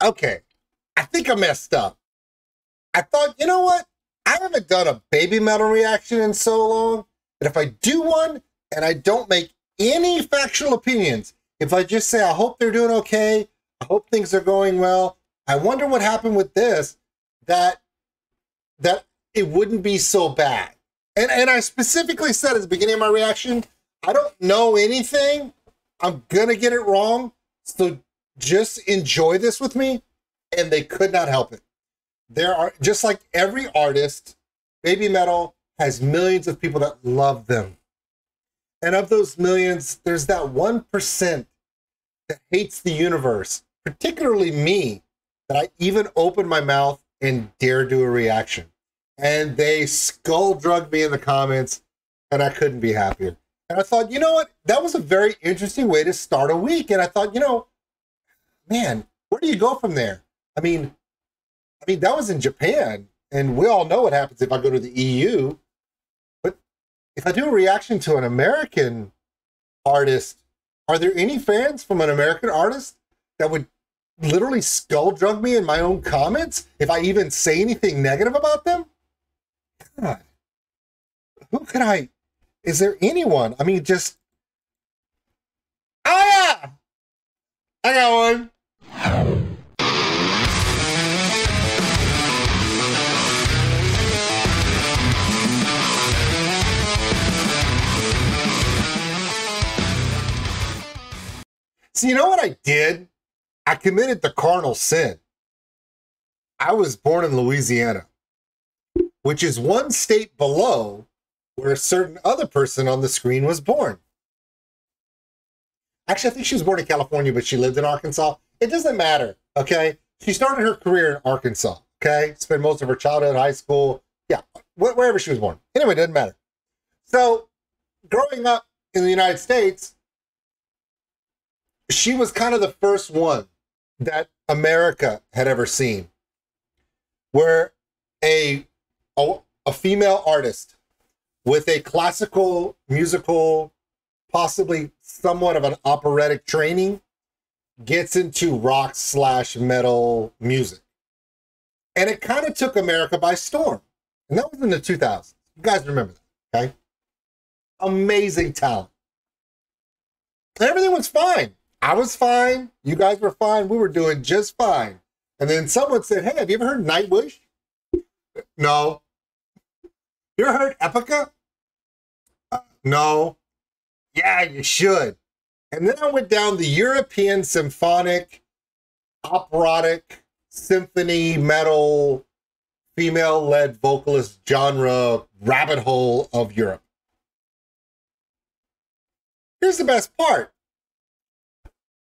okay, I think I messed up. I thought, you know what? I haven't done a baby metal reaction in so long that if I do one and I don't make any factual opinions, if I just say, I hope they're doing okay, I hope things are going well, I wonder what happened with this, that it wouldn't be so bad. And I specifically said at the beginning of my reaction, I don't know anything. I'm going to get it wrong. So just enjoy this with me. And they could not help it. There are, just like every artist, baby metal has millions of people that love them. And of those millions, there's that 1% that hates the universe, particularly me, that I even open my mouth and dare do a reaction. And they skull drug me in the comments, and I couldn't be happier. And I thought, you know what? That was a very interesting way to start a week. And I thought, you know, man, where do you go from there? I mean, that was in Japan, and we all know what happens if I go to the EU. But if I do a reaction to an American artist, are there any fans from an American artist that would literally skull drug me in my own comments if I even say anything negative about them? God, who could I? Is there anyone? I mean, just, oh yeah, I got one. So you know what I did? I committed the cardinal sin. I was born in Louisiana, which is one state below where a certain other person on the screen was born. Actually, I think she was born in California, but she lived in Arkansas. It doesn't matter, okay? She started her career in Arkansas, okay? Spent most of her childhood, high school, yeah, wherever she was born. Anyway, it doesn't matter. So, growing up in the United States, she was kind of the first one that America had ever seen, where a female artist with a classical, musical, possibly somewhat of an operatic training gets into rock/metal music. And it kind of took America by storm. And that was in the 2000s. You guys remember that, okay? Amazing talent. And everything was fine. I was fine. You guys were fine. We were doing just fine. And then someone said, hey, have you ever heard Nightwish? No. You ever heard Epica? No. Yeah, you should. And then I went down the European symphonic, operatic, symphony, metal, female-led vocalist genre rabbit hole of Europe. Here's the best part.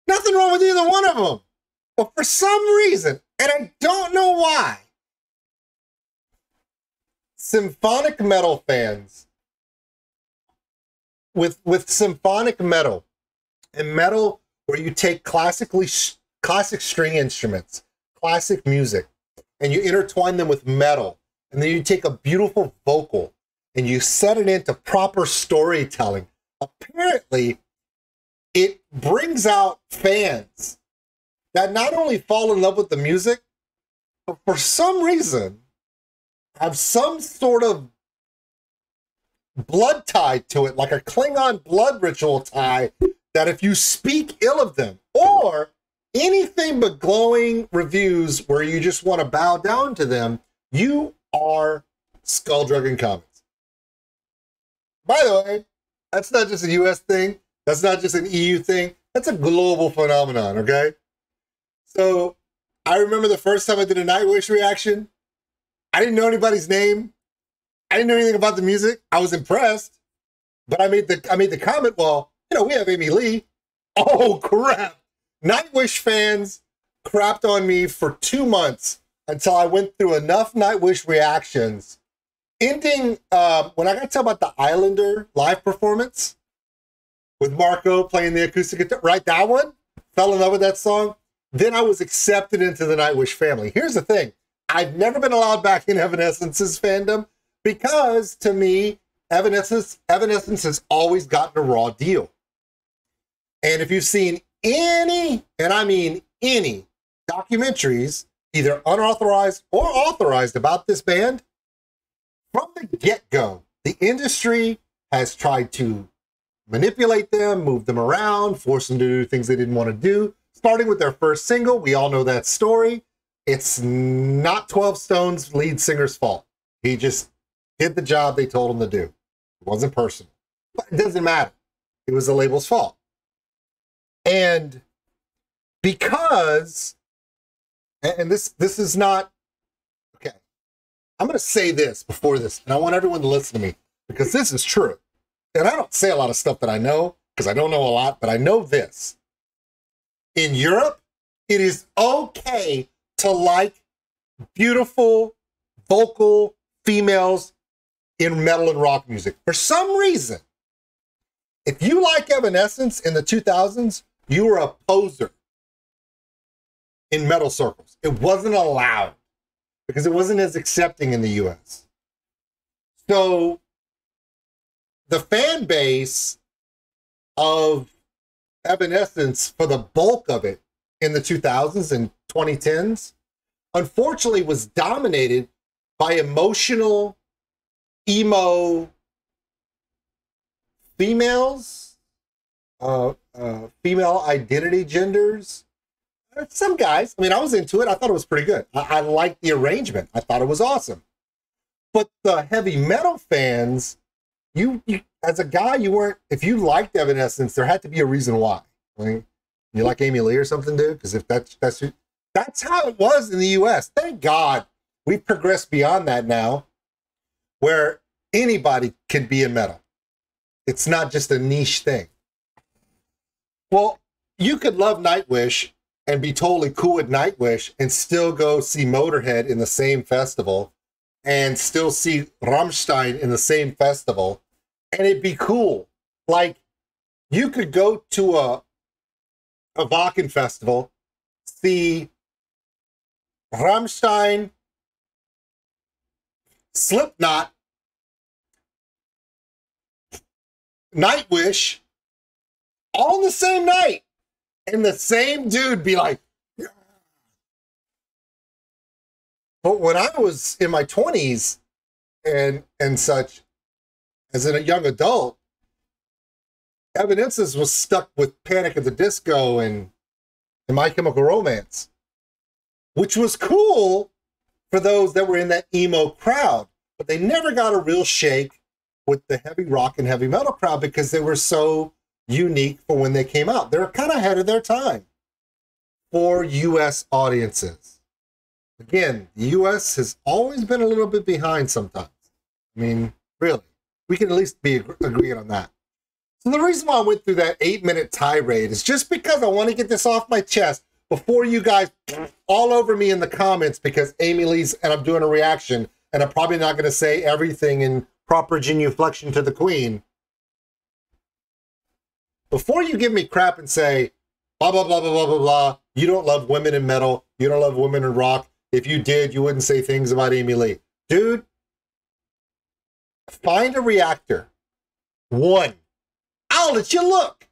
Nothing wrong with either one of them. But for some reason, and I don't know why, symphonic metal fans with symphonic metal and metal where you take classic string instruments, classic music, and you intertwine them with metal, and then you take a beautiful vocal and you set it into proper storytelling. Apparently, it brings out fans that not only fall in love with the music, but for some reason have some sort of blood tied to it, like a Klingon blood ritual tie, that if you speak ill of them or anything but glowing reviews where you just want to bow down to them, you are skull-drugging comments. By the way, that's not just a US thing. That's not just an EU thing. That's a global phenomenon, okay? So I remember the first time I did a Nightwish reaction, I didn't know anybody's name. I didn't know anything about the music. I was impressed, but I made the comment, well, you know, we have Amy Lee. Oh, crap. Nightwish fans crapped on me for 2 months until I went through enough Nightwish reactions, ending when I got to tell about the Islander live performance with Marco playing the acoustic guitar, right? That one, fell in love with that song. Then I was accepted into the Nightwish family. Here's the thing. I've never been allowed back in Evanescence's fandom because, to me, Evanescence has always gotten a raw deal. And if you've seen any, and I mean any, documentaries, either unauthorized or authorized, about this band. From the get-go, the industry has tried to manipulate them, move them around, force them to do things they didn't want to do. Starting with their first single, we all know that story. It's not 12 Stone's lead singer's fault. He just did the job they told him to do. It wasn't personal. But it doesn't matter. It was the label's fault. And because, and this is not, okay, I'm going to say this before this, and I want everyone to listen to me, because this is true. And I don't say a lot of stuff that I know, because I don't know a lot, but I know this. In Europe, it is okay to like beautiful vocal females in metal and rock music. For some reason, if you like Evanescence in the 2000s, you were a poser in metal circles. It wasn't allowed because it wasn't as accepting in the US. So the fan base of Evanescence, for the bulk of it in the 2000s and 2010s, unfortunately was dominated by emotional, emo females, female identity genders. Some guys, I mean, I was into it. I thought it was pretty good. I liked the arrangement. I thought it was awesome. But the heavy metal fans, you as a guy, you weren't, if you liked Evanescence, there had to be a reason why. I mean, you like Amy Lee or something, dude? Because if that's how it was in the US. Thank God we've progressed beyond that now, where anybody can be in metal. It's not just a niche thing. Well, you could love Nightwish and be totally cool with Nightwish and still go see Motorhead in the same festival and still see Rammstein in the same festival, and it'd be cool. Like, you could go to a Wacken festival, see Rammstein, Slipknot, Nightwish, all in the same night, and the same dude be like, yeah. But when I was in my 20s and such, as a young adult, Evanescence was stuck with Panic at the Disco and My Chemical Romance, which was cool for those that were in that emo crowd, but they never got a real shake with the heavy rock and heavy metal crowd because they were so unique for when they came out. They're kind of ahead of their time for US audiences. Again, the US has always been a little bit behind sometimes. I mean, really, we can at least be agreeing on that. So the reason why I went through that 8-minute tirade is just because I want to get this off my chest before you guys all over me in the comments because Amy Lee's, and I'm doing a reaction, and I'm probably not going to say everything in proper genuflection to the Queen. Before you give me crap and say, blah, blah, blah, blah, blah, blah, blah, you don't love women in metal, you don't love women in rock. If you did, you wouldn't say things about Amy Lee. Dude, find a reactor. One. I'll let you look.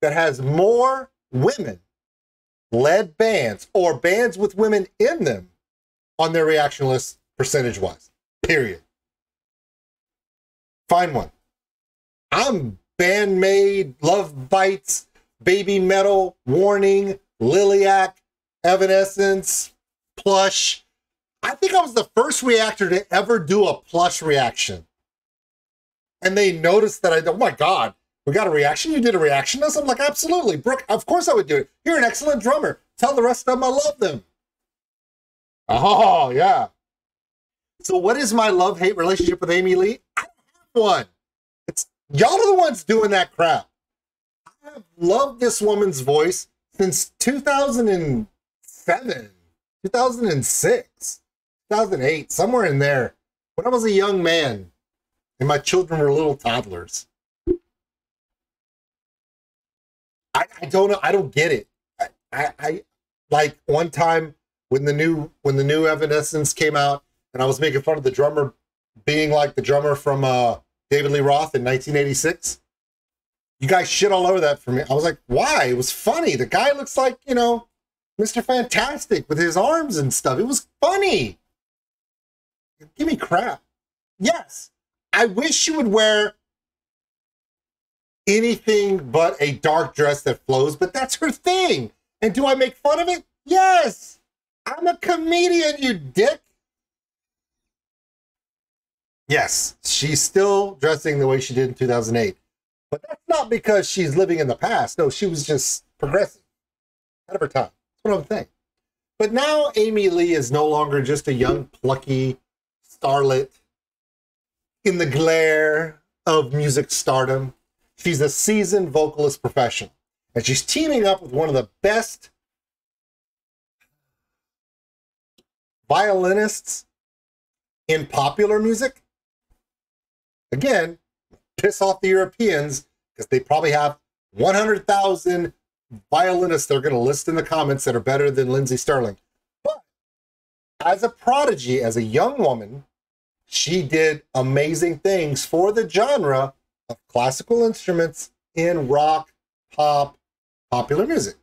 That has more women-led bands or bands with women in them on their reaction list percentage-wise. Period. Find one. I'm Bandmade, Love Bites, Baby Metal, Warning, Liliac, Evanescence, Plush. I think I was the first reactor to ever do a Plush reaction. And they noticed that oh my God, we got a reaction? You did a reaction to us? I'm like, absolutely. Brooke, of course I would do it. You're an excellent drummer. Tell the rest of them I love them. Oh, yeah. So what is my love-hate relationship with Amy Lee? I don't have one. Y'all are the ones doing that crap. I have loved this woman's voice since 2007, 2006, 2008, somewhere in there, when I was a young man and my children were little toddlers. I don't know. I don't get it. I like one time when the new Evanescence came out, and I was making fun of the drummer being like the drummer from David Lee Roth in 1986. You guys shit all over that for me. I was like, why? It was funny. The guy looks like, you know, Mr. Fantastic with his arms and stuff. It was funny. Give me crap. Yes, I wish she would wear anything but a dark dress that flows, but that's her thing. And do I make fun of it? Yes. I'm a comedian, you dick. Yes, she's still dressing the way she did in 2008. But that's not because she's living in the past. No, she was just progressing out of her time. That's what I'm saying. But now Amy Lee is no longer just a young, plucky starlet in the glare of music stardom. She's a seasoned vocalist professional. And she's teaming up with one of the best violinists in popular music. Again, piss off the Europeans because they probably have 100,000 violinists they're going to list in the comments that are better than Lindsey Stirling. But as a prodigy, as a young woman, she did amazing things for the genre of classical instruments in rock, pop, popular music.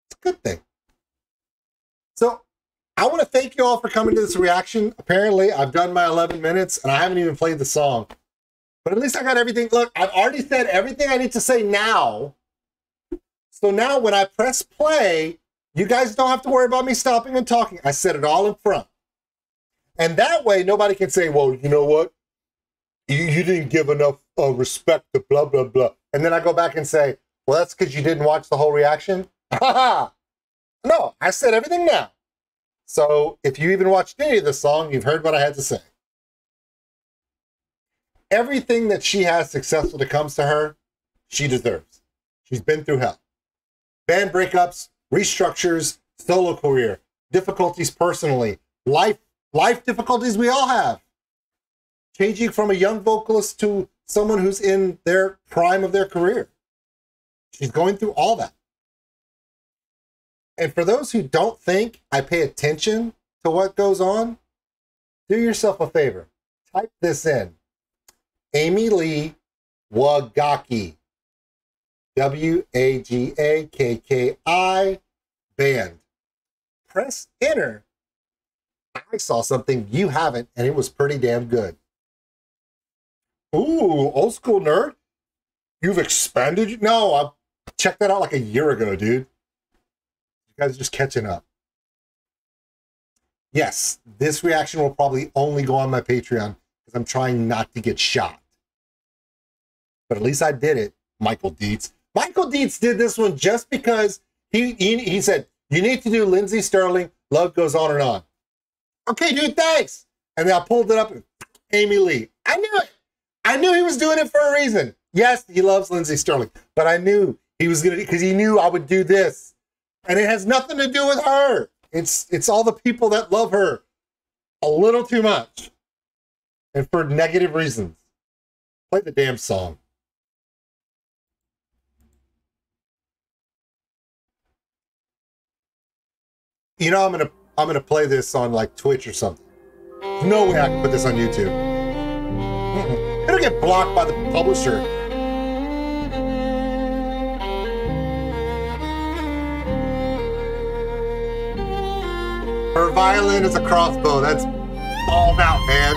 It's a good thing. So I want to thank you all for coming to this reaction. Apparently, I've done my 11 minutes and I haven't even played the song. But at least I got everything. Look, I've already said everything I need to say now. So now when I press play, you guys don't have to worry about me stopping and talking. I said it all in front. And that way, nobody can say, well, you know what? You didn't give enough respect to blah, blah, blah. And then I go back and say, well, that's because you didn't watch the whole reaction? No, I said everything now. So if you even watched any of the song, you've heard what I had to say. Everything that she has successful that comes to her, she deserves. She's been through hell. Band breakups, restructures, solo career, difficulties personally, life difficulties we all have. Changing from a young vocalist to someone who's in their prime of their career. She's going through all that. And for those who don't think I pay attention to what goes on, do yourself a favor. Type this in. Amy Lee Wagaki. W-A-G-A-K-K-I band. Press enter. I saw something you haven't, and it was pretty damn good. Ooh, Old School Nerd? You've expanded? No, I checked that out like a year ago, dude. You guys are just catching up. Yes, this reaction will probably only go on my Patreon because I'm trying not to get shot. But at least I did it, Michael Dietz. Michael Dietz did this one just because he said, you need to do Lindsey Stirling, Love Goes On and On. Okay, dude, thanks. And then I pulled it up and Amy Lee. I knew it. I knew he was doing it for a reason. Yes, he loves Lindsey Stirling, but I knew he was going to, because he knew I would do this. And it has nothing to do with her. It's all the people that love her a little too much. And for negative reasons. Play the damn song. You know, I'm gonna play this on like Twitch or something. No way I can put this on YouTube. It'll get blocked by the publisher. Her violin is a crossbow. That's all out, man.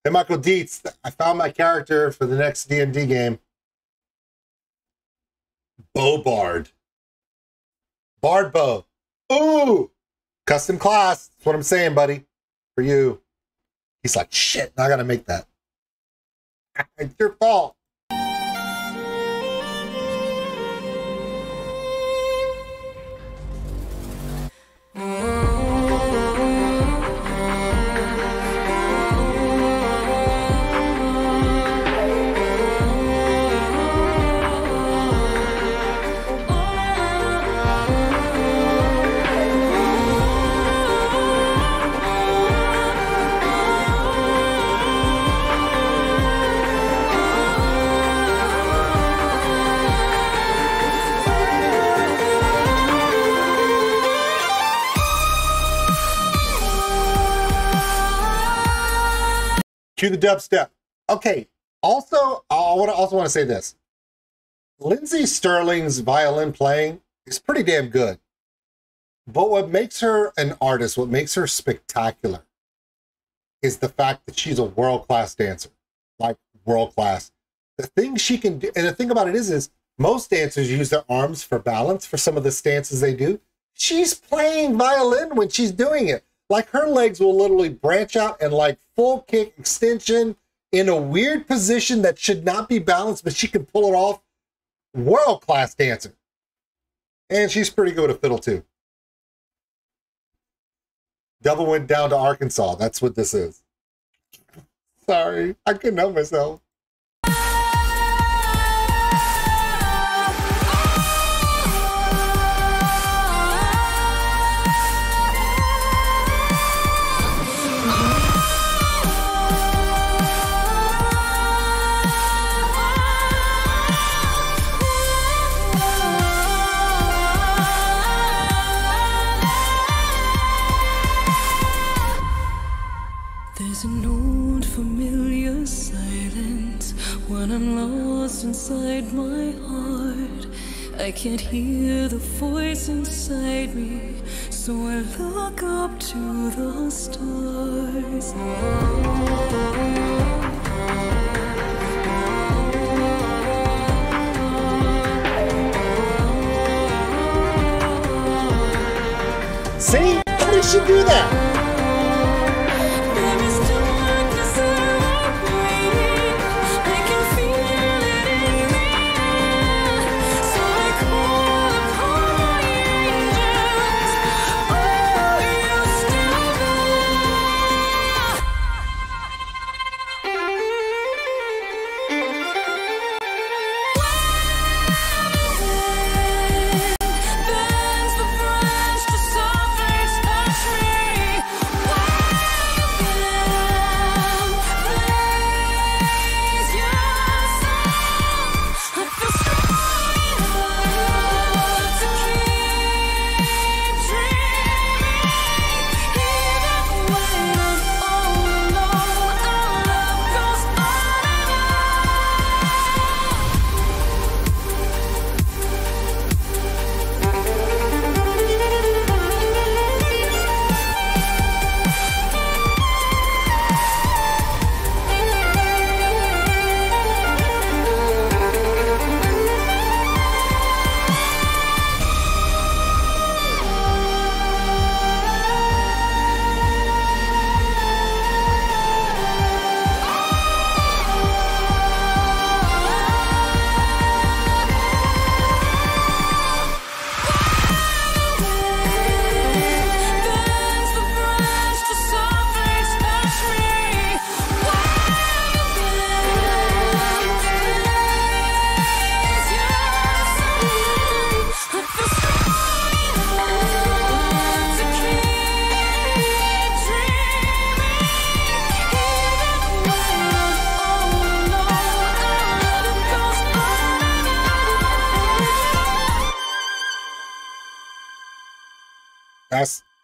Hey, Michael Dietz, I found my character for the next D&D game. Bard. Bard bow. Ooh! Custom class. That's what I'm saying, buddy. For you. He's like, shit, I gotta make that. It's your fault. Cue the dubstep. Okay. Also, I also want to say this. Lindsey Stirling's violin playing is pretty damn good. But what makes her an artist, what makes her spectacular, is the fact that she's a world-class dancer. Like, world-class. The thing she can do, and the thing about it is most dancers use their arms for balance for some of the stances they do. She's playing violin when she's doing it. Like, her legs will literally branch out and like full kick extension in a weird position that should not be balanced, but she can pull it off. World-class dancer. And she's pretty good at fiddle too. Double went down to Arkansas. That's what this is. Sorry, I couldn't help myself. There's an old familiar silence when I'm lost inside my heart. I can't hear the voice inside me, so I look up to the stars. See? How did she do that?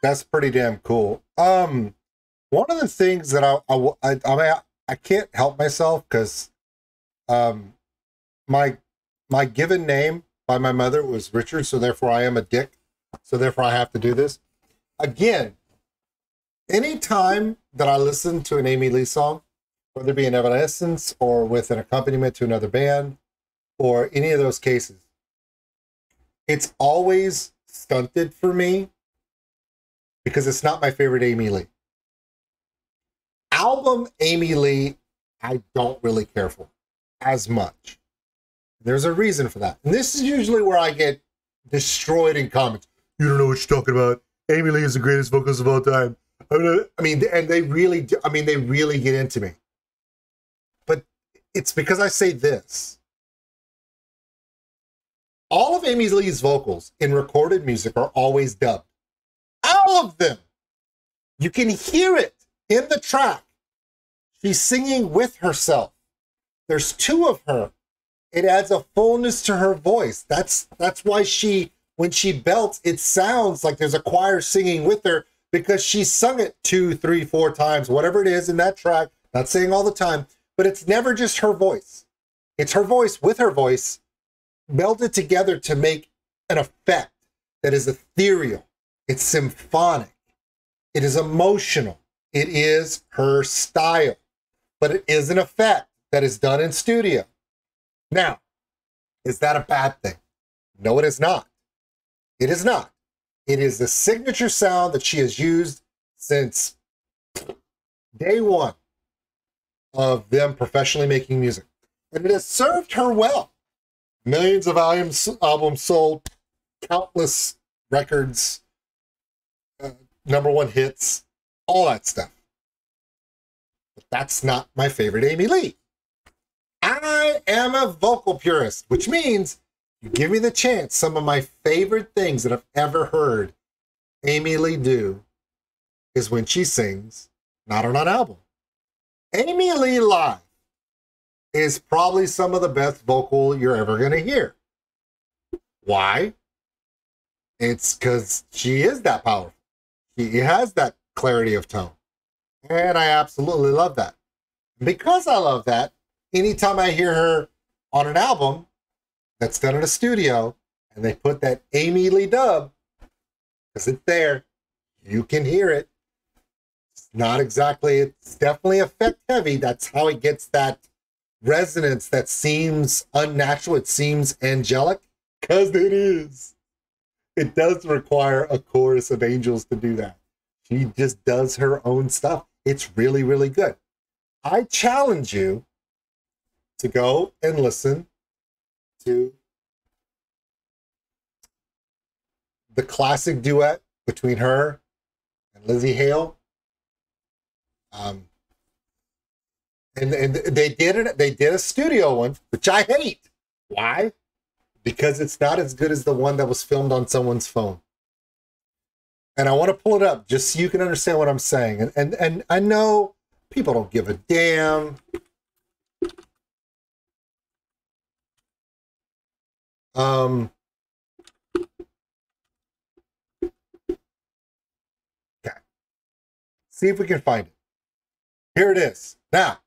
That's pretty damn cool. One of the things that I can't help myself because my given name by my mother was Richard, so therefore I am a dick. So therefore I have to do this. Again, anytime that I listen to an Amy Lee song, whether it be in Evanescence or with an accompaniment to another band or any of those cases, it's always stunted for me because it's not my favorite Amy Lee. Album Amy Lee, I don't really care for as much. There's a reason for that. And this is usually where I get destroyed in comments. You don't know what you're talking about. Amy Lee is the greatest vocalist of all time. I mean, and they really do, I mean, they really get into me. But it's because I say this. All of Amy Lee's vocals in recorded music are always dubbed. All of them. You can hear it in the track. She's singing with herself. There's two of her. It adds a fullness to her voice. That's why when she belts, it sounds like there's a choir singing with her because she sung it 2, 3, 4 times, whatever it is in that track. Not saying all the time, but it's never just her voice. It's her voice with her voice melded together to make an effect that is ethereal. It's symphonic. It is emotional. It is her style, but it is an effect that is done in studio. Now, is that a bad thing? No, it is not. It is not. It is the signature sound that she has used since day one of them professionally making music. And it has served her well. Millions of albums sold, countless records, #1 hits, all that stuff. But that's not my favorite Amy Lee. I am a vocal purist, which means you give me the chance, some of my favorite things that I've ever heard Amy Lee do is when she sings, not on an album. Amy Lee live is probably some of the best vocal you're ever going to hear. Why? It's because she is that powerful. She has that clarity of tone. And I absolutely love that. Because I love that, anytime I hear her on an album that's done in a studio and they put that Amy Lee dub, because it's there, you can hear it. It's not exactly, it's definitely effect heavy. That's how it gets that resonance that seems unnatural. It seems angelic, because it is. It does require a chorus of angels to do that. She just does her own stuff. It's really, really good. I challenge you to go and listen to the classic duet between her and Lizzie Hale. And they did a studio one, which I hate. Why? Because it's not as good as the one that was filmed on someone's phone. And I want to pull it up just so you can understand what I'm saying. And I know people don't give a damn. Okay. See if we can find it. Here it is. Now,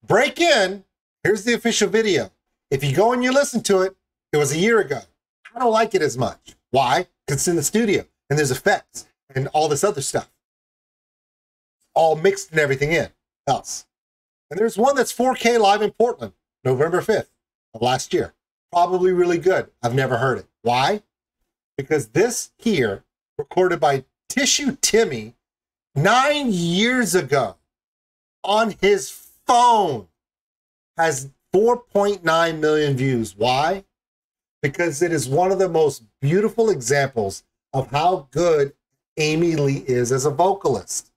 break in. Here's the official video. If you go and you listen to it, it was a year ago. I don't like it as much. Why? Because it's in the studio and there's effects and all this other stuff. All mixed and everything else. And there's one that's 4K live in Portland, November 5th of last year. Probably really good. I've never heard it. Why? Because this here, recorded by Tissue Timmy 9 years ago on his phone, has 4.9 million views. Why? Because it is one of the most beautiful examples of how good Amy Lee is as a vocalist.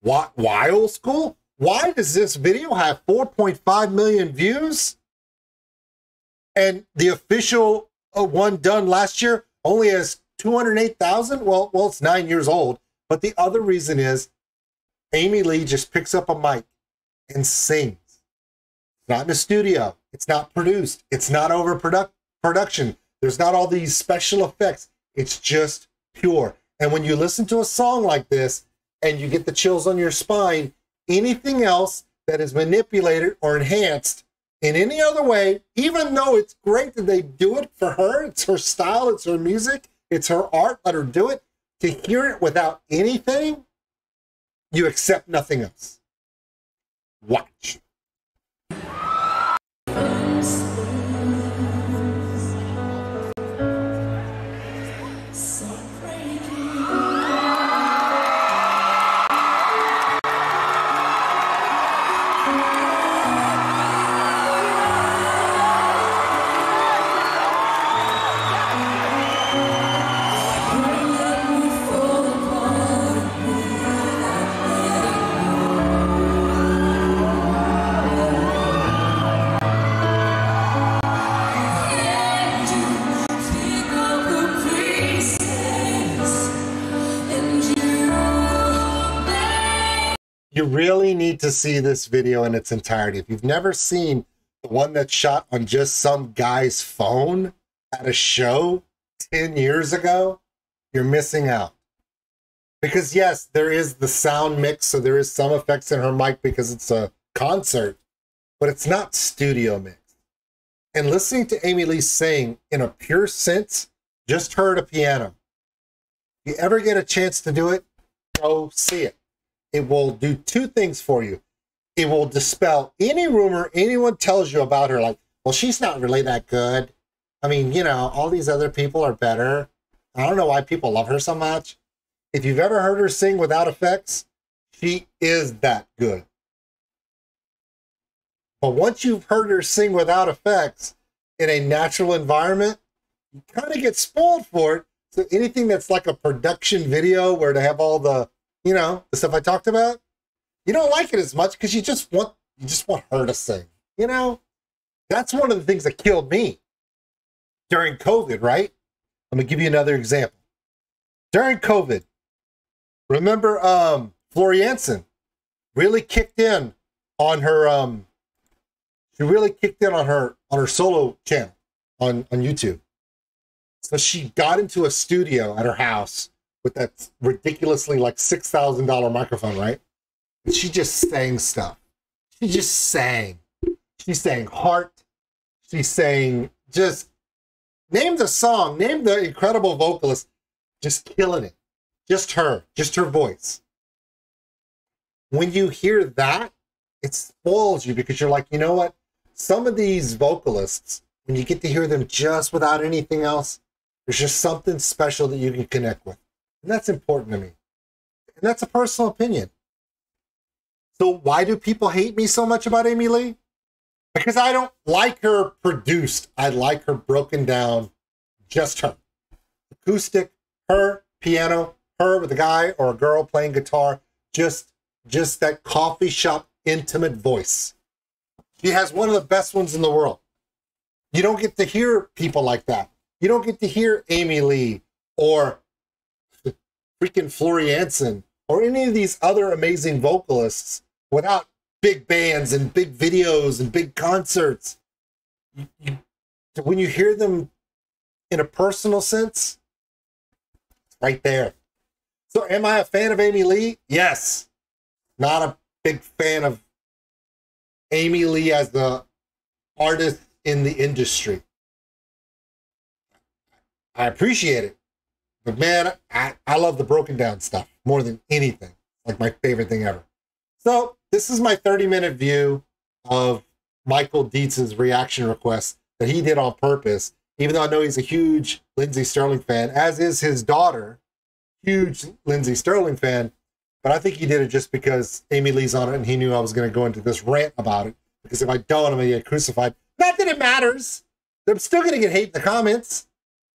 Why old school? Why does this video have 4.5 million views? And the official one done last year only has 208,000? Well, it's 9 years old. But the other reason is Amy Lee just picks up a mic and sings. It's not in a studio. It's not produced. It's not production. There's not all these special effects. It's just pure. And when you listen to a song like this and you get the chills on your spine, anything else that is manipulated or enhanced in any other way, even though it's great that they do it for her, it's her style, it's her music, it's her art, let her do it, to hear it without anything, you accept nothing else. Watch. You really need to see this video in its entirety. If you've never seen the one that's shot on just some guy's phone at a show 10 years ago, you're missing out. Because yes, there is the sound mix, so there is some effects in her mic because it's a concert, but it's not studio mix. And listening to Amy Lee sing in a pure sense, just her at a piano. If you ever get a chance to do it, go see it. It will do two things for you. It will dispel any rumor anyone tells you about her, like, well, she's not really that good. I mean, you know, all these other people are better. I don't know why people love her so much. If you've ever heard her sing without effects, she is that good. But once you've heard her sing without effects in a natural environment, you kind of get spoiled for it. So anything that's like a production video where they have all the, you know, the stuff I talked about, you don't like it as much because you just want her to sing. You know, that's one of the things that killed me during COVID, right? Let me give you another example. During COVID, remember Flori Jansen really kicked in on her she really kicked in on her solo channel on YouTube. So she got into a studio at her house with that ridiculously like $6,000 microphone, right? And she just sang stuff. She just sang. She sang Heart. She sang just name the song, name the incredible vocalist, just killing it. Just her voice. When you hear that, it spoils you because you're like, you know what? Some of these vocalists, when you get to hear them just without anything else, there's just something special that you can connect with. And that's important to me. And that's a personal opinion. So why do people hate me so much about Amy Lee? Because I don't like her produced. I like her broken down, just her. Acoustic, her, piano, her with a guy or a girl playing guitar, just that coffee shop intimate voice. She has one of the best ones in the world. You don't get to hear people like that. You don't get to hear Amy Lee or freaking Flori Jansen or any of these other amazing vocalists without big bands and big videos and big concerts. When you hear them in a personal sense, it's right there. So am I a fan of Amy Lee? Yes. Not a big fan of Amy Lee as the artist in the industry. I appreciate it. But man, I love the broken down stuff more than anything. Like my favorite thing ever. So this is my 30-minute view of Michael Dietz's reaction request that he did on purpose, even though I know he's a huge Lindsey Stirling fan, as is his daughter, huge Lindsey Stirling fan. But I think he did it just because Amy Lee's on it and he knew I was going to go into this rant about it. Because if I don't, I'm going to get crucified. Not that it matters. I'm still going to get hate in the comments.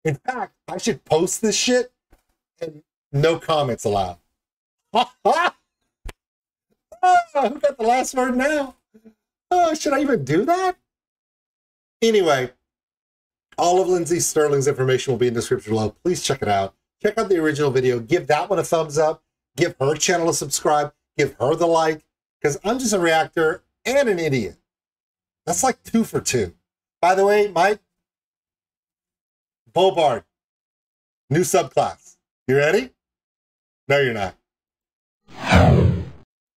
In fact, I should post this shit and no comments allowed. Oh, who got the last word now? Oh, should I even do that? Anyway, all of Lindsey Stirling's information will be in the description below. Please check it out. Check out the original video. Give that one a thumbs up. Give her channel a subscribe. Give her the like. Because I'm just a reactor and an idiot. That's like 2 for 2. By the way, Mike, Bobard, new subclass. You ready? No, you're not.